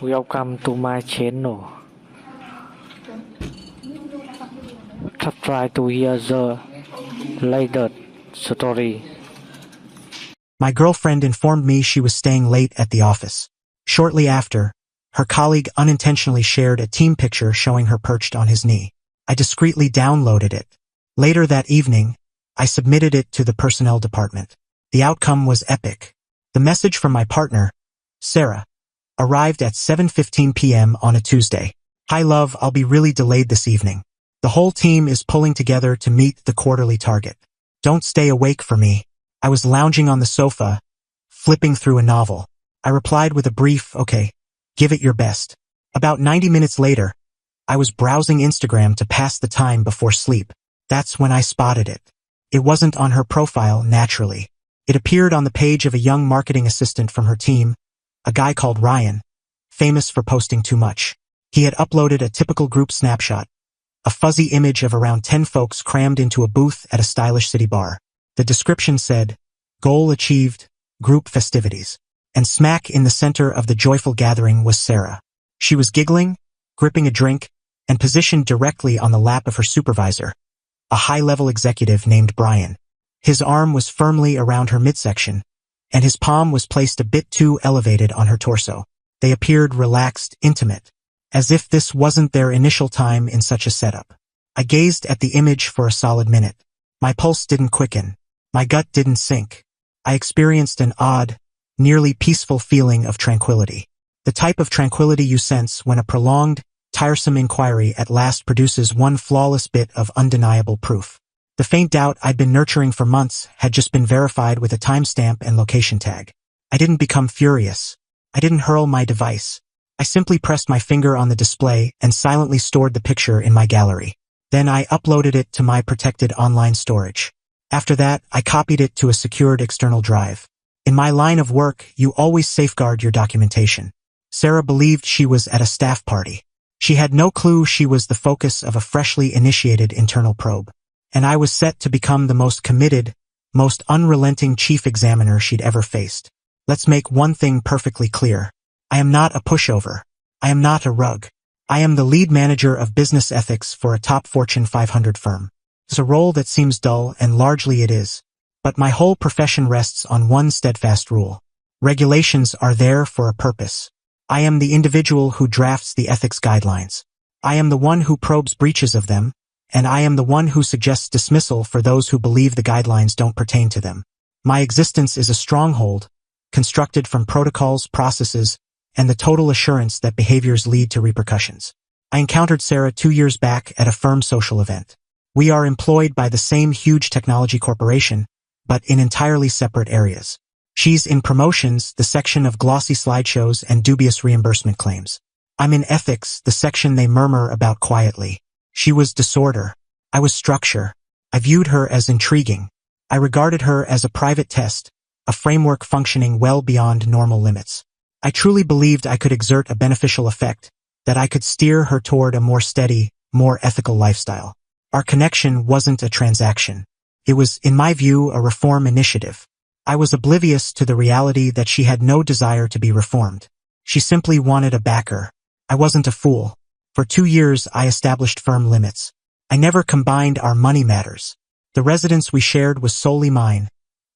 Welcome to my channel. Try to hear the latest story. My girlfriend informed me she was staying late at the office. Shortly after, her colleague unintentionally shared a team picture showing her perched on his knee. I discreetly downloaded it. Later that evening, I submitted it to the personnel department. The outcome was epic. The message from my partner, Sarah, arrived at 7:15 p.m. on a Tuesday. "Hi love, I'll be really delayed this evening. The whole team is pulling together to meet the quarterly target. Don't stay awake for me." I was lounging on the sofa, flipping through a novel. I replied with a brief, "Okay, give it your best." About 90 minutes later, I was browsing Instagram to pass the time before sleep. That's when I spotted it. It wasn't on her profile, naturally. It appeared on the page of a young marketing assistant from her team, a guy called Ryan, famous for posting too much. He had uploaded a typical group snapshot, a fuzzy image of around 10 folks crammed into a booth at a stylish city bar. The description said, "Goal achieved, group festivities." And smack in the center of the joyful gathering was Sarah. She was giggling, gripping a drink, and positioned directly on the lap of her supervisor, a high-level executive named Brian. His arm was firmly around her midsection, and his palm was placed a bit too elevated on her torso. They appeared relaxed, intimate, as if this wasn't their initial time in such a setup. I gazed at the image for a solid minute. My pulse didn't quicken. My gut didn't sink. I experienced an odd, nearly peaceful feeling of tranquility. The type of tranquility you sense when a prolonged, tiresome inquiry at last produces one flawless bit of undeniable proof. The faint doubt I'd been nurturing for months had just been verified with a timestamp and location tag. I didn't become furious. I didn't hurl my device. I simply pressed my finger on the display and silently stored the picture in my gallery. Then I uploaded it to my protected online storage. After that, I copied it to a secured external drive. In my line of work, you always safeguard your documentation. Sarah believed she was at a staff party. She had no clue she was the focus of a freshly initiated internal probe. And I was set to become the most committed, most unrelenting chief examiner she'd ever faced. Let's make one thing perfectly clear. I am not a pushover. I am not a rug. I am the lead manager of business ethics for a top Fortune 500 firm. It's a role that seems dull, and largely it is. But my whole profession rests on one steadfast rule. Regulations are there for a purpose. I am the individual who drafts the ethics guidelines. I am the one who probes breaches of them, and I am the one who suggests dismissal for those who believe the guidelines don't pertain to them. My existence is a stronghold, constructed from protocols, processes, and the total assurance that behaviors lead to repercussions. I encountered Sarah 2 years back at a firm social event. We are employed by the same huge technology corporation, but in entirely separate areas. She's in promotions, the section of glossy slideshows and dubious reimbursement claims. I'm in ethics, the section they murmur about quietly. She was disorder. I was structure. I viewed her as intriguing. I regarded her as a private test, a framework functioning well beyond normal limits. I truly believed I could exert a beneficial effect, that I could steer her toward a more steady, more ethical lifestyle. Our connection wasn't a transaction. It was, in my view, a reform initiative. I was oblivious to the reality that she had no desire to be reformed. She simply wanted a backer. I wasn't a fool. For 2 years, I established firm limits. I never combined our money matters. The residence we shared was solely mine,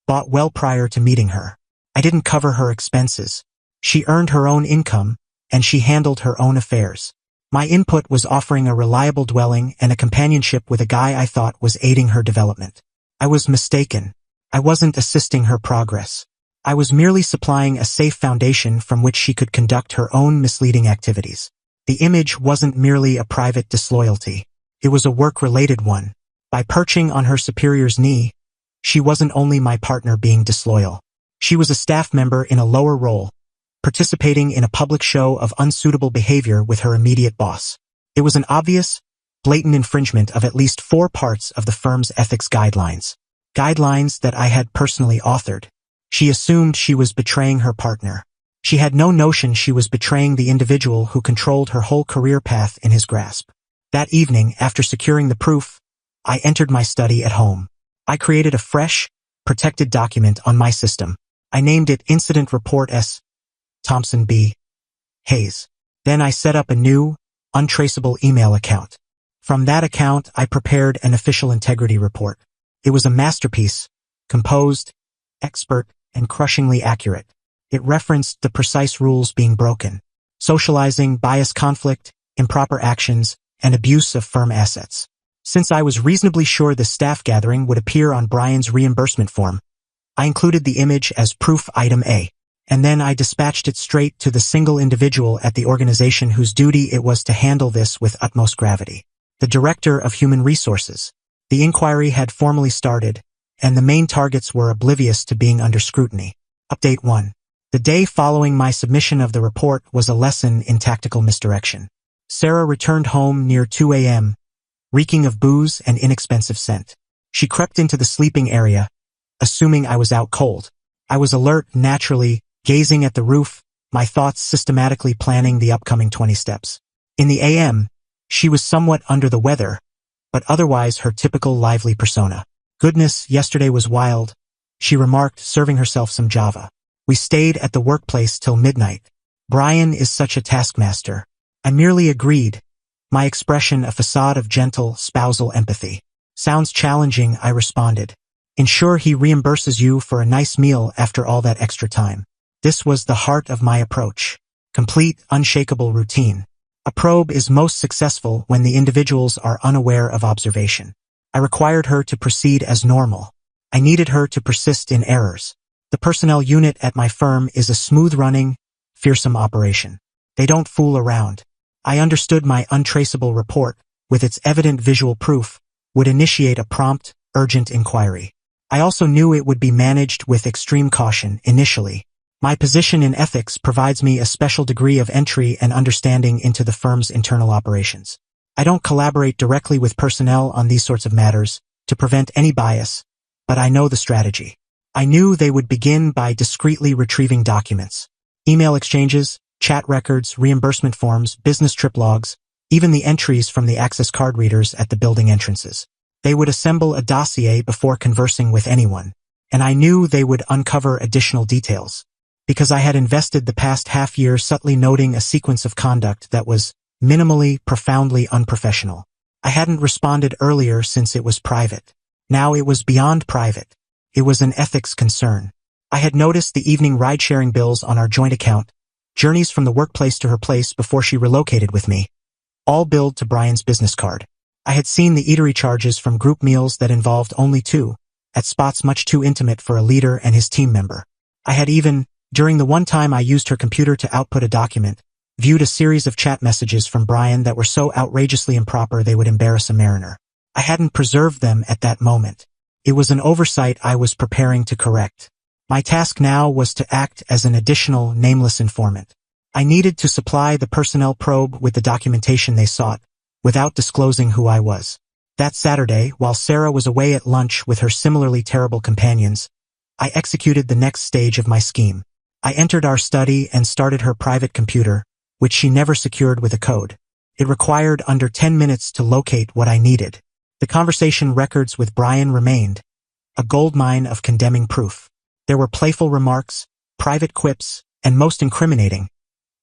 bought well prior to meeting her. I didn't cover her expenses. She earned her own income, and she handled her own affairs. My input was offering a reliable dwelling and a companionship with a guy I thought was aiding her development. I was mistaken. I wasn't assisting her progress. I was merely supplying a safe foundation from which she could conduct her own misleading activities. The image wasn't merely a private disloyalty. It was a work-related one. By perching on her superior's knee, she wasn't only my partner being disloyal. She was a staff member in a lower role, participating in a public show of unsuitable behavior with her immediate boss. It was an obvious, blatant infringement of at least 4 parts of the firm's ethics guidelines. Guidelines that I had personally authored. She assumed she was betraying her partner. She had no notion she was betraying the individual who controlled her whole career path in his grasp. That evening, after securing the proof, I entered my study at home. I created a fresh, protected document on my system. I named it Incident Report S. Thompson B. Hayes. Then I set up a new, untraceable email account. From that account, I prepared an official integrity report. It was a masterpiece, composed, expert, and crushingly accurate. It referenced the precise rules being broken: socializing, bias conflict, improper actions, and abuse of firm assets. Since I was reasonably sure the staff gathering would appear on Brian's reimbursement form, I included the image as proof item A, and then I dispatched it straight to the single individual at the organization whose duty it was to handle this with utmost gravity: the Director of Human Resources. The inquiry had formally started, and the main targets were oblivious to being under scrutiny. Update 1. The day following my submission of the report was a lesson in tactical misdirection. Sarah returned home near 2 a.m., reeking of booze and inexpensive scent. She crept into the sleeping area, assuming I was out cold. I was alert, naturally, gazing at the roof, my thoughts systematically planning the upcoming 20 steps. In the a.m., she was somewhat under the weather, but otherwise her typical lively persona. "Goodness, yesterday was wild," she remarked, serving herself some Java. "We stayed at the workplace till midnight. Brian is such a taskmaster." I merely agreed, my expression a facade of gentle, spousal empathy. "Sounds challenging," I responded. "Ensure he reimburses you for a nice meal after all that extra time." This was the heart of my approach. Complete, unshakable routine. A probe is most successful when the individuals are unaware of observation. I required her to proceed as normal. I needed her to persist in errors. The personnel unit at my firm is a smooth-running, fearsome operation. They don't fool around. I understood my untraceable report, with its evident visual proof, would initiate a prompt, urgent inquiry. I also knew it would be managed with extreme caution initially. My position in ethics provides me a special degree of entry and understanding into the firm's internal operations. I don't collaborate directly with personnel on these sorts of matters to prevent any bias, but I know the strategy. I knew they would begin by discreetly retrieving documents: email exchanges, chat records, reimbursement forms, business trip logs, even the entries from the access card readers at the building entrances. They would assemble a dossier before conversing with anyone, and I knew they would uncover additional details, because I had invested the past half year subtly noting a sequence of conduct that was minimally, profoundly unprofessional. I hadn't responded earlier since it was private. Now it was beyond private. It was an ethics concern. I had noticed the evening ride-sharing bills on our joint account, journeys from the workplace to her place before she relocated with me, all billed to Brian's business card. I had seen the eatery charges from group meals that involved only two, at spots much too intimate for a leader and his team member. I had even, during the one time I used her computer to output a document, viewed a series of chat messages from Brian that were so outrageously improper they would embarrass a mariner. I hadn't preserved them at that moment. It was an oversight I was preparing to correct. My task now was to act as an additional, nameless informant. I needed to supply the personnel probe with the documentation they sought, without disclosing who I was. That Saturday, while Sarah was away at lunch with her similarly terrible companions, I executed the next stage of my scheme. I entered our study and started her private computer, which she never secured with a code. It required under 10 minutes to locate what I needed. The conversation records with Brian remained, a goldmine of condemning proof. There were playful remarks, private quips, and most incriminating,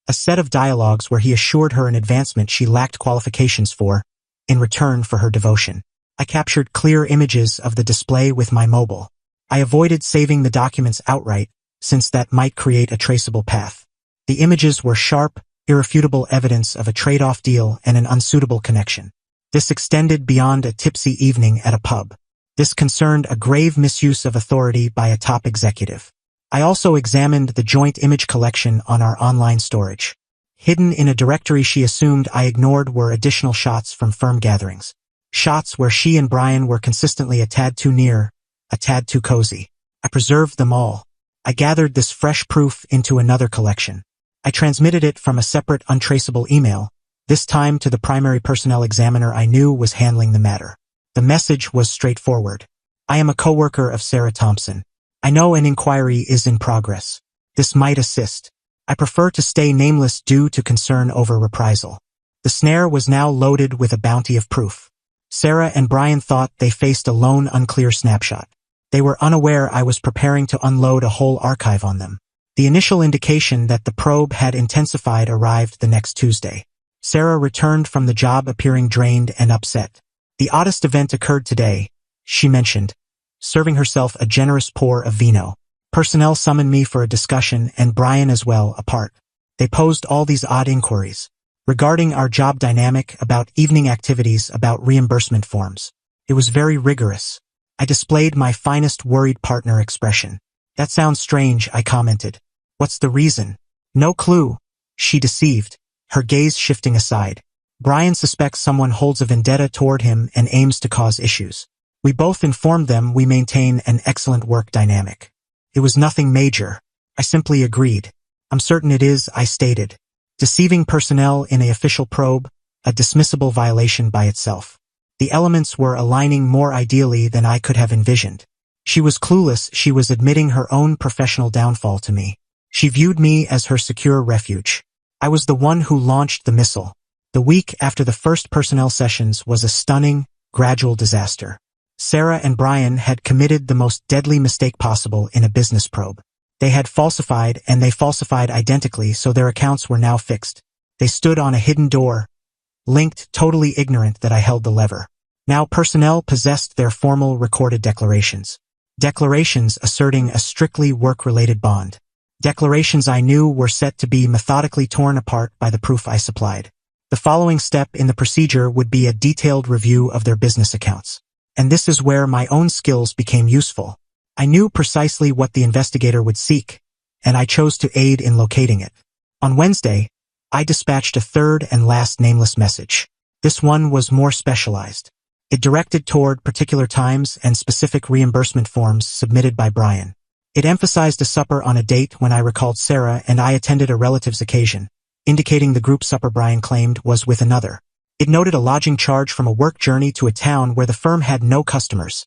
a set of dialogues where he assured her an advancement she lacked qualifications for, in return for her devotion. I captured clear images of the display with my mobile. I avoided saving the documents outright, since that might create a traceable path. The images were sharp, irrefutable evidence of a trade-off deal and an unsuitable connection. This extended beyond a tipsy evening at a pub. This concerned a grave misuse of authority by a top executive. I also examined the joint image collection on our online storage. Hidden in a directory she assumed I ignored were additional shots from firm gatherings. Shots where she and Brian were consistently a tad too near, a tad too cozy. I preserved them all. I gathered this fresh proof into another collection. I transmitted it from a separate untraceable email, this time to the primary personnel examiner I knew was handling the matter. The message was straightforward. I am a coworker of Sarah Thompson. I know an inquiry is in progress. This might assist. I prefer to stay nameless due to concern over reprisal. The snare was now loaded with a bounty of proof. Sarah and Brian thought they faced a lone, unclear snapshot. They were unaware I was preparing to unload a whole archive on them. The initial indication that the probe had intensified arrived the next Tuesday. Sarah returned from the job appearing drained and upset. The oddest event occurred today, she mentioned, serving herself a generous pour of vino. Personnel summoned me for a discussion and Brian as well, apart. They posed all these odd inquiries. Regarding our job dynamic, about evening activities, about reimbursement forms. It was very rigorous. I displayed my finest worried partner expression. That sounds strange, I commented. What's the reason? No clue. She deceived, her gaze shifting aside. Brian suspects someone holds a vendetta toward him and aims to cause issues. We both informed them we maintain an excellent work dynamic. It was nothing major. I simply agreed. I'm certain it is, I stated. Deceiving personnel in an official probe, a dismissible violation by itself. The elements were aligning more ideally than I could have envisioned. She was clueless, she was admitting her own professional downfall to me. She viewed me as her secure refuge. I was the one who launched the missile. The week after the first personnel sessions was a stunning, gradual disaster. Sarah and Brian had committed the most deadly mistake possible in a business probe. They had falsified, and they falsified identically, so their accounts were now fixed. They stood on a hidden door, linked, totally ignorant that I held the lever. Now personnel possessed their formal recorded declarations. Declarations asserting a strictly work-related bond. Declarations I knew were set to be methodically torn apart by the proof I supplied. The following step in the procedure would be a detailed review of their business accounts. And this is where my own skills became useful. I knew precisely what the investigator would seek, and I chose to aid in locating it. On Wednesday, I dispatched a third and last nameless message. This one was more specialized. It directed toward particular times and specific reimbursement forms submitted by Brian. It emphasized a supper on a date when I recalled Sarah and I attended a relative's occasion, indicating the group supper Brian claimed was with another. It noted a lodging charge from a work journey to a town where the firm had no customers.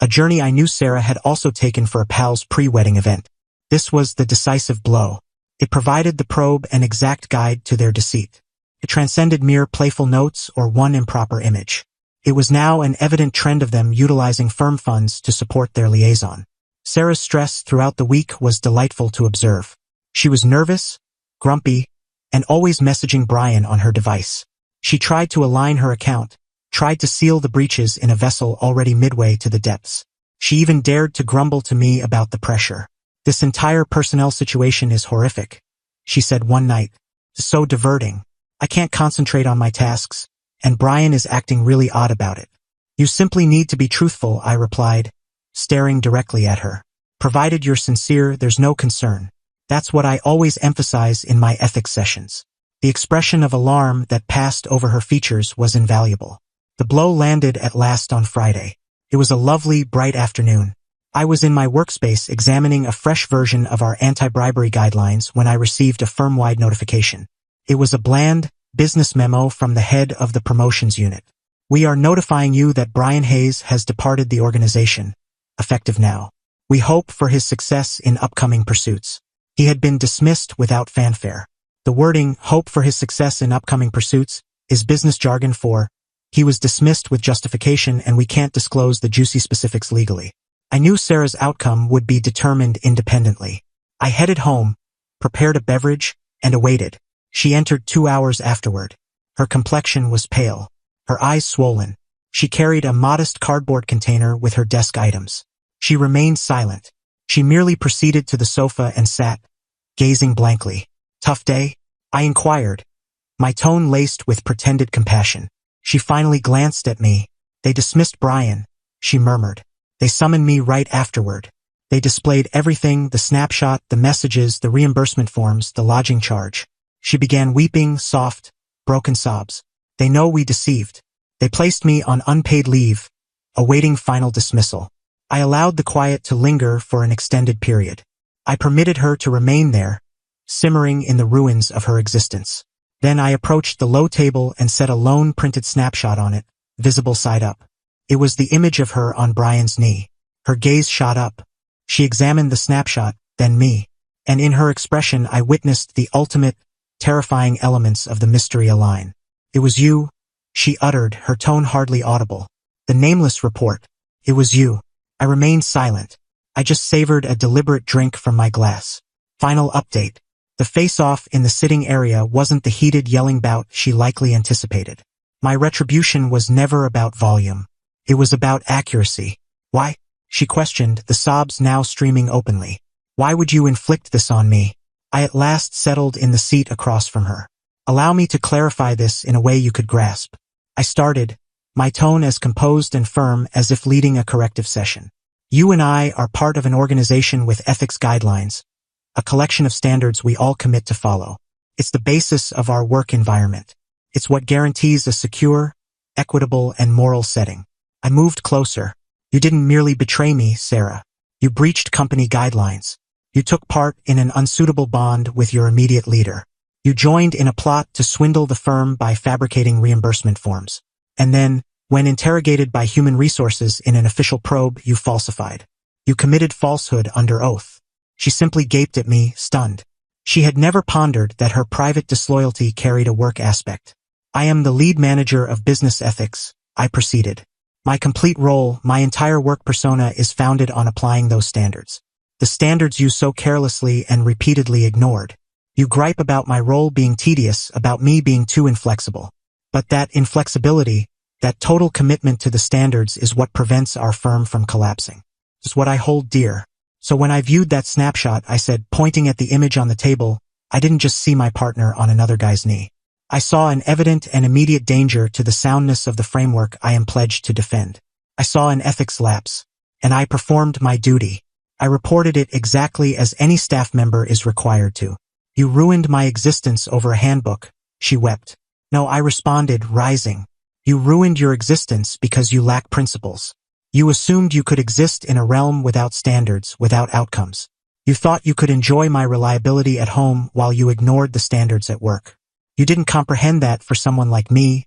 A journey I knew Sarah had also taken for a pal's pre-wedding event. This was the decisive blow. It provided the probe an exact guide to their deceit. It transcended mere playful notes or one improper image. It was now an evident trend of them utilizing firm funds to support their liaison. Sarah's stress throughout the week was delightful to observe. She was nervous, grumpy, and always messaging Brian on her device. She tried to align her account, tried to seal the breaches in a vessel already midway to the depths. She even dared to grumble to me about the pressure. This entire personnel situation is horrific, she said one night. So diverting. I can't concentrate on my tasks, and Brian is acting really odd about it. You simply need to be truthful, I replied, staring directly at her. Provided you're sincere, there's no concern. That's what I always emphasize in my ethics sessions. The expression of alarm that passed over her features was invaluable. The blow landed at last on Friday. It was a lovely, bright afternoon. I was in my workspace examining a fresh version of our anti-bribery guidelines when I received a firm-wide notification. It was a bland, business memo from the head of the promotions unit. We are notifying you that Brian Hayes has departed the organization, effective now. We hope for his success in upcoming pursuits. He had been dismissed without fanfare. The wording, hope for his success in upcoming pursuits, is business jargon for, he was dismissed with justification and we can't disclose the juicy specifics legally. I knew Sarah's outcome would be determined independently. I headed home, prepared a beverage, and awaited. She entered 2 hours afterward. Her complexion was pale, her eyes swollen. She carried a modest cardboard container with her desk items. She remained silent. She merely proceeded to the sofa and sat, gazing blankly. Tough day? I inquired, my tone laced with pretended compassion. She finally glanced at me. They dismissed Brian, she murmured. They summoned me right afterward. They displayed everything, the snapshot, the messages, the reimbursement forms, the lodging charge. She began weeping, soft, broken sobs. They know we deceived. They placed me on unpaid leave, awaiting final dismissal. I allowed the quiet to linger for an extended period. I permitted her to remain there, simmering in the ruins of her existence. Then I approached the low table and set a lone printed snapshot on it, visible side up. It was the image of her on Brian's knee. Her gaze shot up. She examined the snapshot, then me. And in her expression I witnessed the ultimate, terrifying elements of the mystery align. It was you, she uttered, her tone hardly audible. The nameless report. It was you. I remained silent. I just savored a deliberate drink from my glass. Final update. The face-off in the sitting area wasn't the heated yelling bout she likely anticipated. My retribution was never about volume. It was about accuracy. Why? She questioned, the sobs now streaming openly. Why would you inflict this on me? I at last settled in the seat across from her. Allow me to clarify this in a way you could grasp. I started, my tone as composed and firm as if leading a corrective session. You and I are part of an organization with ethics guidelines, a collection of standards we all commit to follow. It's the basis of our work environment. It's what guarantees a secure, equitable, and moral setting. I moved closer. You didn't merely betray me, Sarah. You breached company guidelines. You took part in an unsuitable bond with your immediate leader. You joined in a plot to swindle the firm by fabricating reimbursement forms. And then, when interrogated by human resources in an official probe, you falsified. You committed falsehood under oath. She simply gaped at me, stunned. She had never pondered that her private disloyalty carried a work aspect. I am the lead manager of business ethics, I proceeded. My complete role, my entire work persona is founded on applying those standards. The standards you so carelessly and repeatedly ignored. You gripe about my role being tedious, about me being too inflexible. But that inflexibility, that total commitment to the standards is what prevents our firm from collapsing. It's what I hold dear. So when I viewed that snapshot, I said, pointing at the image on the table, I didn't just see my partner on another guy's knee. I saw an evident and immediate danger to the soundness of the framework I am pledged to defend. I saw an ethics lapse, and I performed my duty. I reported it exactly as any staff member is required to. You ruined my existence over a handbook, she wept. No, I responded, rising. You ruined your existence because you lack principles. You assumed you could exist in a realm without standards, without outcomes. You thought you could enjoy my reliability at home while you ignored the standards at work. You didn't comprehend that for someone like me,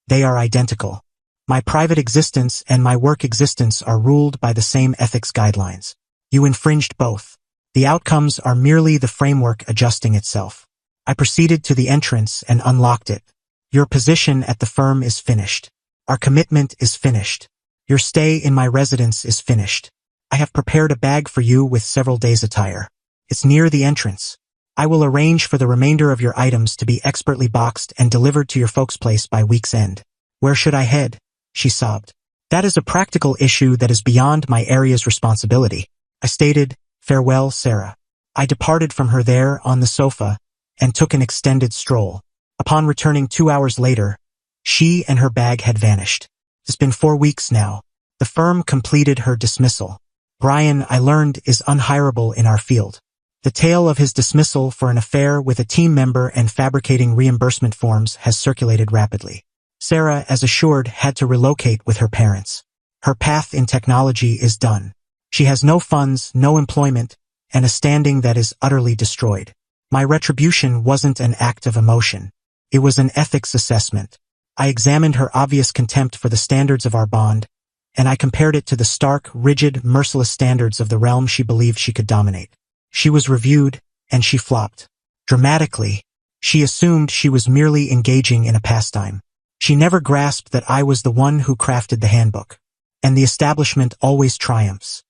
they are identical. My private existence and my work existence are ruled by the same ethics guidelines. You infringed both. The outcomes are merely the framework adjusting itself. I proceeded to the entrance and unlocked it. Your position at the firm is finished. Our commitment is finished. Your stay in my residence is finished. I have prepared a bag for you with several days' attire. It's near the entrance. I will arrange for the remainder of your items to be expertly boxed and delivered to your folks' place by week's end. Where should I head? She sobbed. That is a practical issue that is beyond my area's responsibility. I stated, farewell, Sarah. I departed from her there on the sofa and took an extended stroll. Upon returning 2 hours later, she and her bag had vanished. It's been 4 weeks now. The firm completed her dismissal. Brian, I learned, is unhireable in our field. The tale of his dismissal for an affair with a team member and fabricating reimbursement forms has circulated rapidly. Sarah, as assured, had to relocate with her parents. Her path in technology is done. She has no funds, no employment, and a standing that is utterly destroyed. My retribution wasn't an act of emotion. It was an ethics assessment. I examined her obvious contempt for the standards of our bond, and I compared it to the stark, rigid, merciless standards of the realm she believed she could dominate. She was reviewed, and she flopped. Dramatically, she assumed she was merely engaging in a pastime. She never grasped that I was the one who crafted the handbook. And the establishment always triumphs.